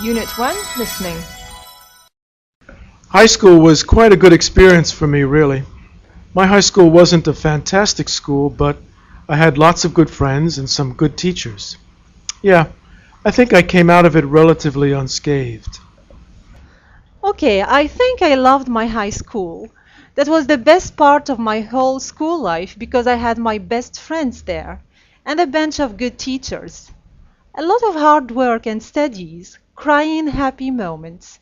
Unit 1, Listening. High school was quite a good experience for me, really. My high school wasn't a fantastic school, but I had lots of good friends and some good teachers. Yeah, I think I came out of it relatively unscathed. Okay, I think I loved my high school. That was the best part of my whole school life because I had my best friends there and a bunch of good teachers. A lot of hard work and studies, crying happy moments.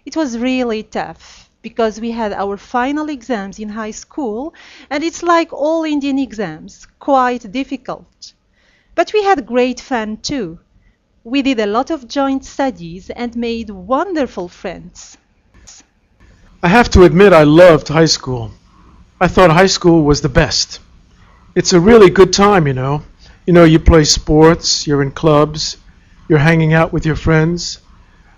It was really tough because we had our final exams in high school and it's like all Indian exams, quite difficult. But we had great fun too. We did a lot of joint studies and made wonderful friends. I have to admit I loved high school. I thought high school was the best. It's a really good time, you know. You play sports, you're in clubs, you're hanging out with your friends.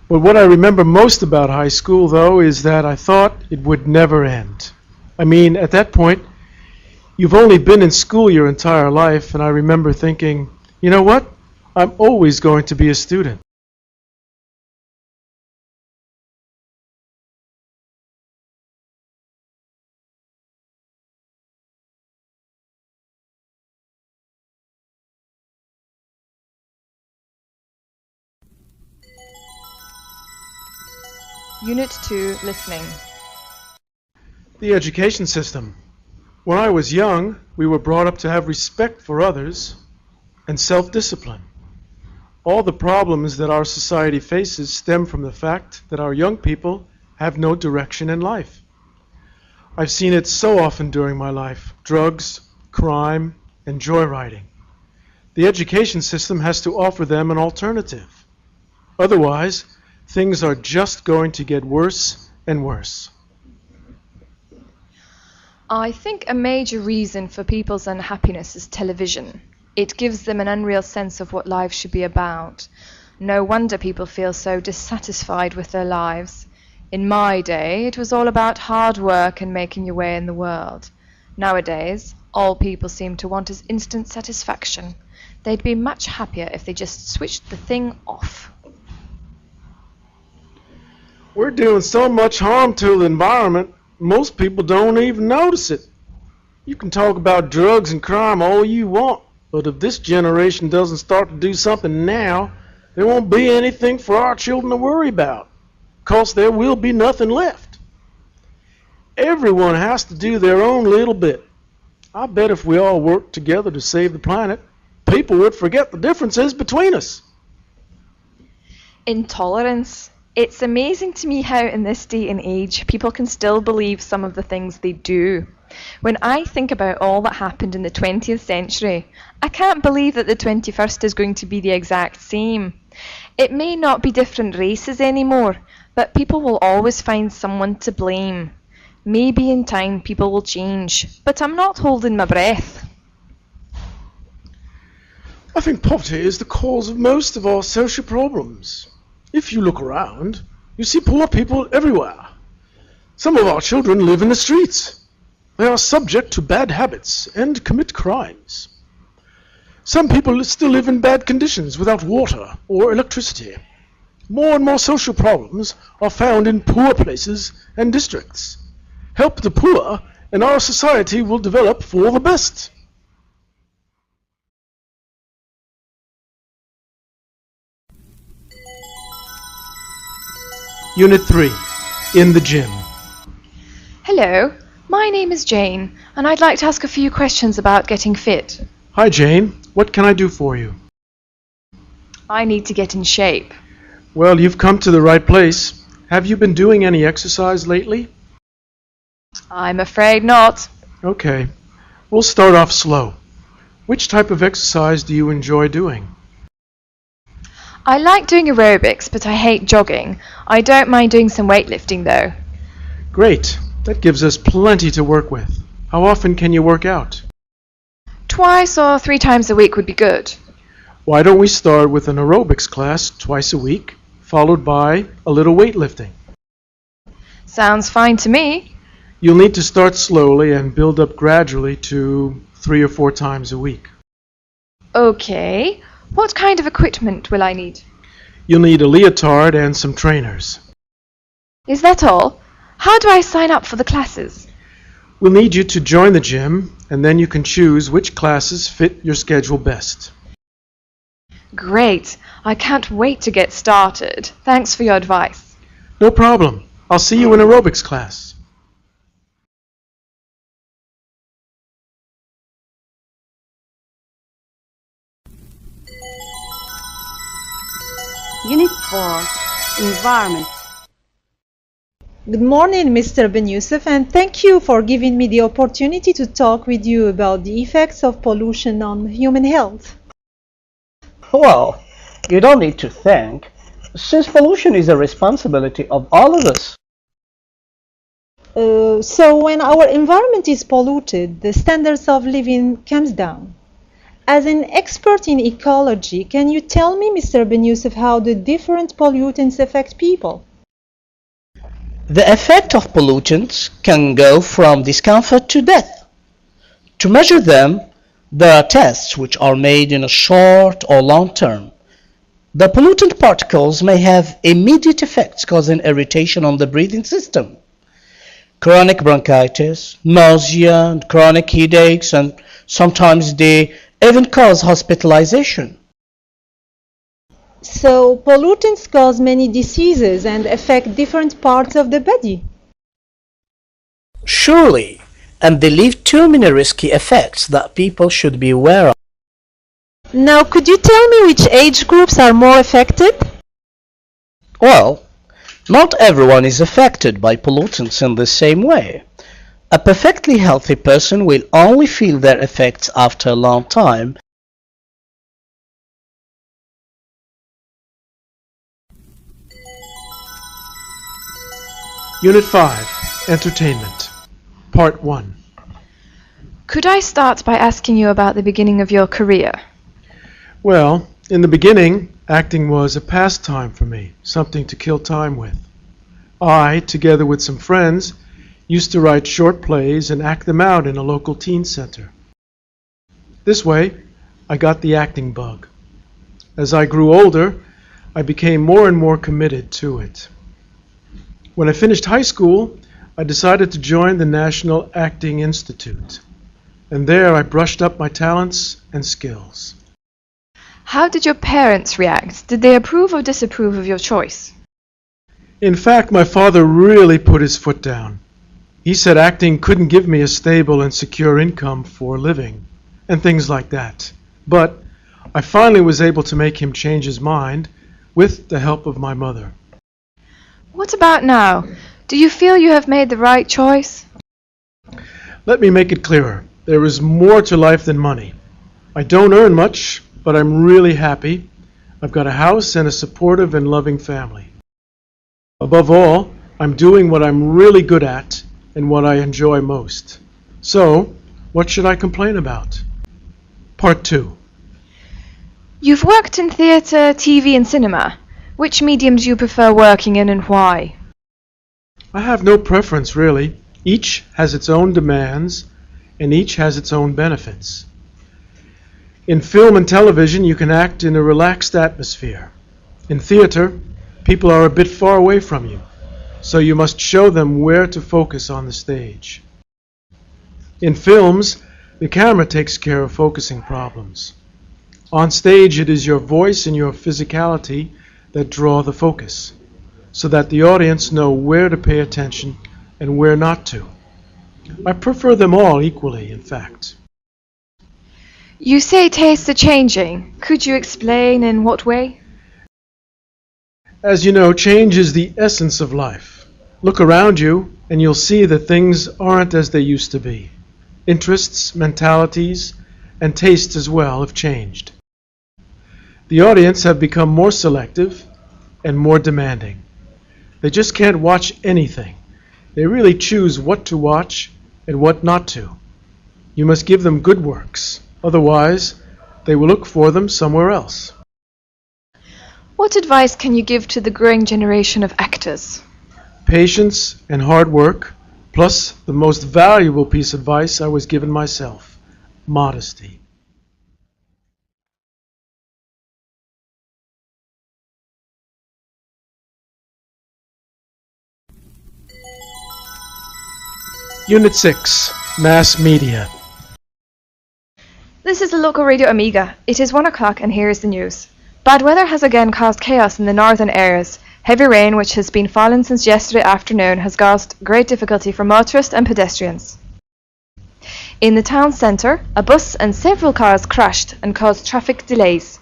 But what I remember most about high school, though, is that I thought it would never end. I mean, at that point, you've only been in school your entire life, and I remember thinking, you know what? I'm always going to be a student. Unit 2, Listening. The education system. When I was young, we were brought up to have respect for others and self-discipline. All the problems that our society faces stem from the fact that our young people have no direction in life. I've seen it so often during my life: drugs, crime, and joyriding. The education system has to offer them an alternative. Otherwise, things are just going to get worse and worse. I think a major reason for people's unhappiness is television. It gives them an unreal sense of what life should be about. No wonder people feel so dissatisfied with their lives. In my day, it was all about hard work and making your way in the world. Nowadays, all people seem to want is instant satisfaction. They'd be much happier if they just switched the thing off. We're doing so much harm to the environment, most people don't even notice it. You can talk about drugs and crime all you want, but if this generation doesn't start to do something now, there won't be anything for our children to worry about, 'cause there will be nothing left. Everyone has to do their own little bit. I bet if we all worked together to save the planet, people would forget the differences between us. Intolerance. It's amazing to me how in this day and age people can still believe some of the things they do. When I think about all that happened in the 20th century, I can't believe that the 21st is going to be the exact same. It may not be different races anymore, but people will always find someone to blame. Maybe in time people will change, but I'm not holding my breath. I think poverty is the cause of most of our social problems. If you look around, you see poor people everywhere. Some of our children live in the streets. They are subject to bad habits and commit crimes. Some people still live in bad conditions without water or electricity. More and more social problems are found in poor places and districts. Help the poor, and our society will develop for the best. Unit 3, in the gym. Hello, my name is Jane, and I'd like to ask a few questions about getting fit. Hi Jane, what can I do for you? I need to get in shape. Well, you've come to the right place. Have you been doing any exercise lately? I'm afraid not. Okay, we'll start off slow. Which type of exercise do you enjoy doing? I like doing aerobics, but I hate jogging. I don't mind doing some weightlifting though. Great, that gives us plenty to work with. How often can you work out? Twice or 3 times a week would be good. Why don't we start with an aerobics class twice a week, followed by a little weightlifting? Sounds fine to me. You'll need to start slowly and build up gradually to 3 or 4 times a week. Okay. What kind of equipment will I need? You'll need a leotard and some trainers. Is that all? How do I sign up for the classes? We'll need you to join the gym, and then you can choose which classes fit your schedule best. Great. I can't wait to get started. Thanks for your advice. No problem. I'll see you in aerobics class. Unit 4, Environment. Good morning, Mr. Ben Youssef, and thank you for giving me the opportunity to talk with you about the effects of pollution on human health. Well, you don't need to thank, since pollution is a responsibility of all of us. So when our environment is polluted, the standards of living comes down. As an expert in ecology, can you tell me, Mr. Ben Youssef, how the different pollutants affect people? The effect of pollutants can go from discomfort to death. To measure them, there are tests which are made in a short or long term. The pollutant particles may have immediate effects causing irritation on the breathing system. Chronic bronchitis, nausea, and chronic headaches, and sometimes they even cause hospitalization. So pollutants cause many diseases and affect different parts of the body. Surely, and they leave too many risky effects that people should be aware of. Now, could you tell me which age groups are more affected? Well, not everyone is affected by pollutants in the same way. A perfectly healthy person will only feel their effects after a long time. Unit 5, Entertainment. Part 1. Could I start by asking you about the beginning of your career? Well, in the beginning, acting was a pastime for me, something to kill time with. I, together with some friends, used to write short plays and act them out in a local teen center. This way, I got the acting bug. As I grew older, I became more and more committed to it. When I finished high school, I decided to join the National Acting Institute, and there I brushed up my talents and skills. How did your parents react? Did they approve or disapprove of your choice? In fact, my father really put his foot down. He said acting couldn't give me a stable and secure income for a living, and things like that. But I finally was able to make him change his mind with the help of my mother. What about now? Do you feel you have made the right choice? Let me make it clearer. There is more to life than money. I don't earn much, but I'm really happy. I've got a house and a supportive and loving family. Above all, I'm doing what I'm really good at and what I enjoy most. So, what should I complain about? Part 2. You've worked in theatre, TV and cinema. Which medium do you prefer working in and why? I have no preference, really. Each has its own demands, and each has its own benefits. In film and television, you can act in a relaxed atmosphere. In theater, people are a bit far away from you, so you must show them where to focus on the stage. In films, the camera takes care of focusing problems. On stage, it is your voice and your physicality that draw the focus, so that the audience know where to pay attention and where not to. I prefer them all equally, in fact. You say tastes are changing. Could you explain in what way? As you know, change is the essence of life. Look around you and you'll see that things aren't as they used to be. Interests, mentalities, and tastes as well have changed. The audience have become more selective and more demanding. They just can't watch anything. They really choose what to watch and what not to. You must give them good works, otherwise they will look for them somewhere else. What advice can you give to the growing generation of actors? Patience and hard work, plus the most valuable piece of advice I was given myself, modesty. Unit 6, Mass Media. This is the local Radio Amiga. It is 1 o'clock and here is the news. Bad weather has again caused chaos in the northern areas. Heavy rain, which has been falling since yesterday afternoon, has caused great difficulty for motorists and pedestrians. In the town centre, a bus and several cars crashed and caused traffic delays.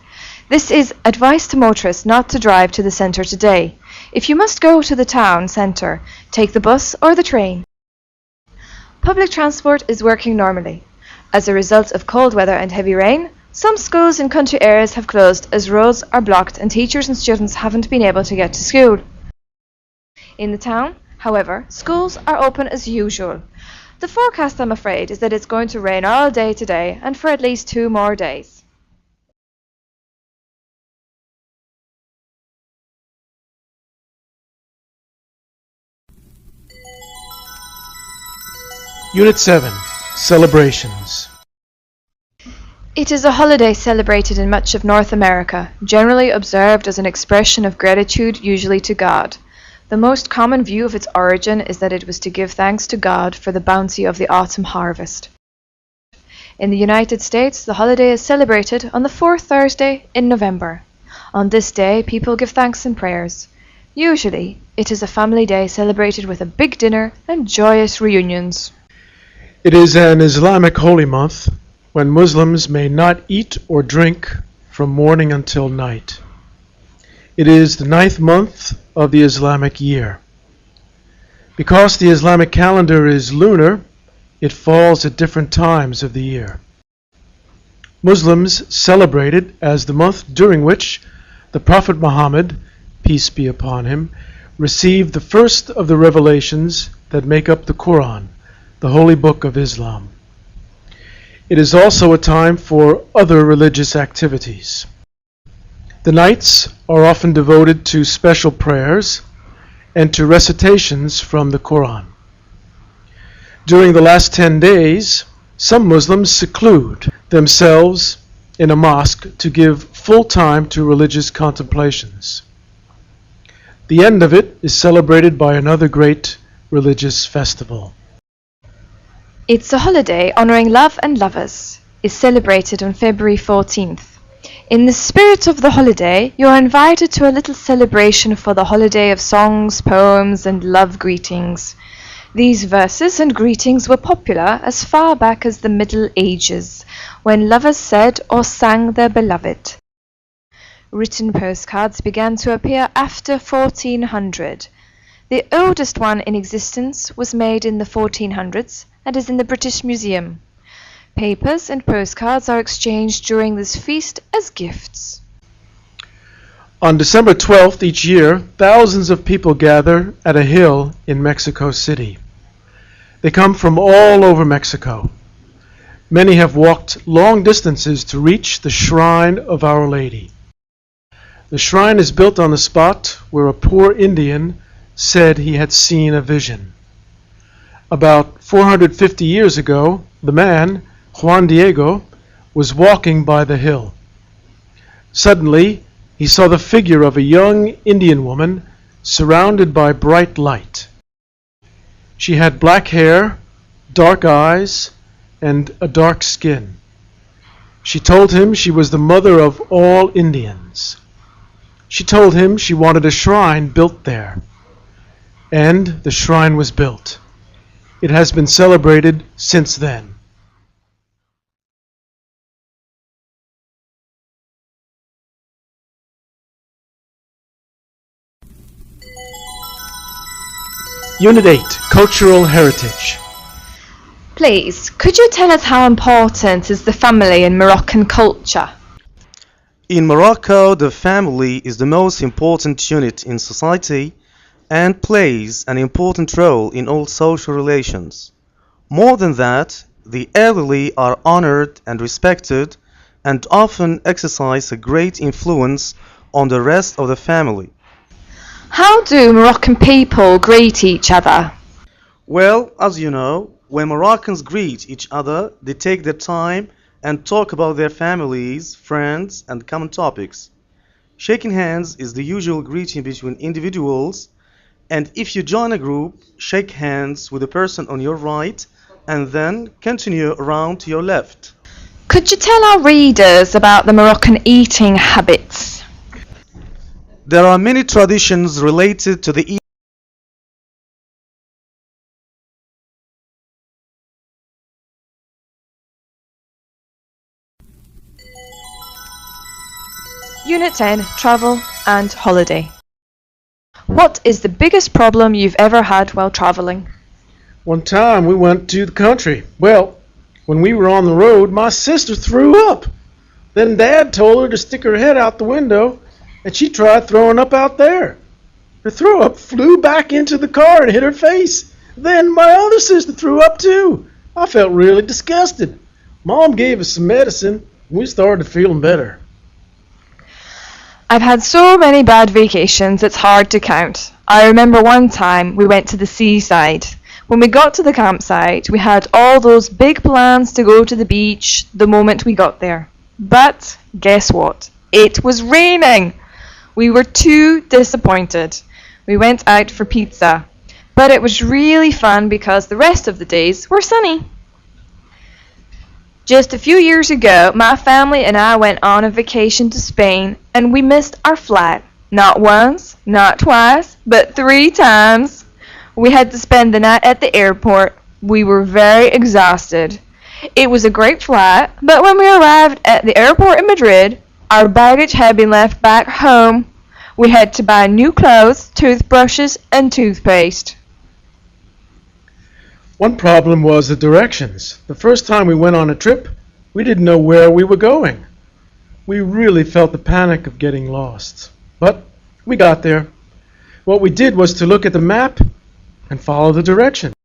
This is advice to motorists not to drive to the centre today. If you must go to the town centre, take the bus or the train. Public transport is working normally. As a result of cold weather and heavy rain, some schools in country areas have closed as roads are blocked and teachers and students haven't been able to get to school. In the town, however, schools are open as usual. The forecast, I'm afraid, is that it's going to rain all day today and for at least 2 more days. Unit 7, Celebrations. It is a holiday celebrated in much of North America, generally observed as an expression of gratitude, usually to God. The most common view of its origin is that it was to give thanks to God for the bounty of the autumn harvest. In the United States, the holiday is celebrated on the 4th Thursday in November. On this day, people give thanks and prayers. Usually, it is a family day celebrated with a big dinner and joyous reunions. It is an Islamic holy month when Muslims may not eat or drink from morning until night. It is the 9th month of the Islamic year. Because the Islamic calendar is lunar, it falls at different times of the year. Muslims celebrate it as the month during which the Prophet Muhammad, peace be upon him, received the first of the revelations that make up the Quran, the holy book of Islam. It is also a time for other religious activities. The nights are often devoted to special prayers and to recitations from the Quran. During the last 10 days, some Muslims seclude themselves in a mosque to give full time to religious contemplations. The end of it is celebrated by another great religious festival. It's a holiday honouring love and lovers. Is celebrated on February 14th. In the spirit of the holiday, you are invited to a little celebration for the holiday of songs, poems, and love greetings. These verses and greetings were popular as far back as the Middle Ages, when lovers said or sang their beloved. Written postcards began to appear after 1400. The oldest one in existence was made in the 1400s and is in the British Museum. Papers and postcards are exchanged during this feast as gifts. On December 12th each year, thousands of people gather at a hill in Mexico City. They come from all over Mexico. Many have walked long distances to reach the shrine of Our Lady. The shrine is built on the spot where a poor Indian said he had seen a vision. About 450 years ago, the man, Juan Diego, was walking by the hill. Suddenly, he saw the figure of a young Indian woman surrounded by bright light. She had black hair, dark eyes, and a dark skin. She told him she was the mother of all Indians. She told him she wanted a shrine built there. And the shrine was built. It has been celebrated since then. Unit 8, Cultural Heritage. Please, could you tell us how important is the family in Moroccan culture? In Morocco, the family is the most important unit in society and plays an important role in all social relations. More than that, the elderly are honored and respected and often exercise a great influence on the rest of the family. How do Moroccan people greet each other? Well, as you know, when Moroccans greet each other, they take their time and talk about their families, friends, and common topics. Shaking hands is the usual greeting between individuals, And if you join a group, shake hands with the person on your right and then continue around to your left. Could you tell our readers about the Moroccan eating habits? There are many traditions related to the eating. Unit 10, Travel and Holiday. What is the biggest problem you've ever had while travelling? One time we went to the country. Well, when we were on the road, my sister threw up. Then Dad told her to stick her head out the window, and she tried throwing up out there. Her throw up flew back into the car and hit her face. Then my other sister threw up too. I felt really disgusted. Mom gave us some medicine, and we started feeling better. I've had so many bad vacations, it's hard to count. I remember one time we went to the seaside. When we got to the campsite, we had all those big plans to go to the beach the moment we got there. But guess what? It was raining! We were too disappointed. We went out for pizza. But it was really fun because the rest of the days were sunny. Just a few years ago, my family and I went on a vacation to Spain and we missed our flight. Not once, not twice, but 3 times. We had to spend the night at the airport. We were very exhausted. It was a great flight, but when we arrived at the airport in Madrid, our baggage had been left back home. We had to buy new clothes, toothbrushes, and toothpaste. One problem was the directions. The first time we went on a trip, we didn't know where we were going. We really felt the panic of getting lost. But we got there. What we did was to look at the map and follow the directions.